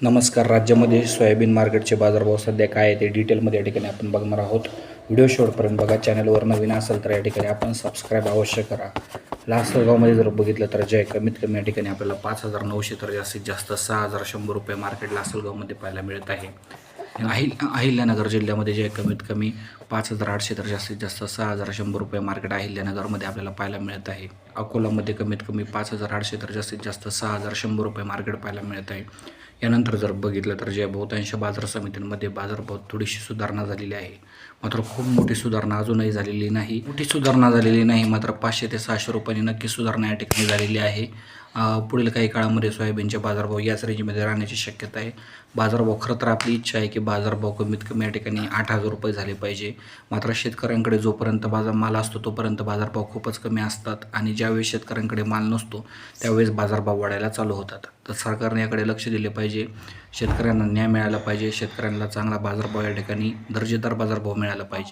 नमस्कार. राज्यामध्ये सोयाबीन मार्केटचे बाजारभाव सध्या काय आहे ते डिटेलमध्ये या ठिकाणी आपण बघणार आहोत. व्हिडिओ शेवटपर्यंत बघा. चॅनलवर नवीन असेल तर या ठिकाणी आपण सबस्क्राईब अवश्य करा. लासलगावमध्ये जर बघितलं तर जे कमीत कमी या ठिकाणी आपल्याला 5,900 तर जास्तीत जास्त 6,100 रुपये मार्केट लासलगावमध्ये पाहायला मिळत आहे. अहिल्यानगर जिल्ह्यामध्ये जे कमीत कमी 5,800 तर जास्तीत जास्त 6,100 रुपये मार्केट अहिल्यानगरमध्ये आपल्याला पाहायला मिळत आहे. अकोलामध्ये कमीत कमी 5,800 तर जास्तीत जास्त 6,100 रुपये मार्केट पाहायला मिळत आहे. यानंतर जर बघितलं तर जे बहुतांश बाजार समित्यांमध्ये बाजारभावात थोडीशी सुधारणा झालेली आहे, मात्र खूप मोठी सुधारणा अजूनही झालेली नाही. मात्र 500 ते 600 रुपयांनी नक्की सुधारणा या ठिकाणी झालेली आहे. पुढील काही काळामध्ये सोयाबीनचे बाजारभाव याच रेंजमध्ये राहण्याची शक्यता आहे. बाजारभाव खरं तर आपली इच्छा आहे की बाजारभाव कमीत कमी या ठिकाणी 8,000 रुपये झाले पाहिजे. मात्र शेतकऱ्यांकडे जोपर्यंत माल असतो तोपर्यंत बाजारभाव खूपच कमी असतात आणि ज्यावेळेस शेतकऱ्यांकडे माल नसतो त्यावेळेस बाजारभाव वाढायला चालू होतात. तर सरकारने याकडे लक्ष दिले पाहिजे. शेतकऱ्यांना न्याय मिळाला पाहिजे. शेतकऱ्यांना चांगला बाजारभाव या ठिकाणी दर्जेदार बाजारभाव मिळाला पाहिजे.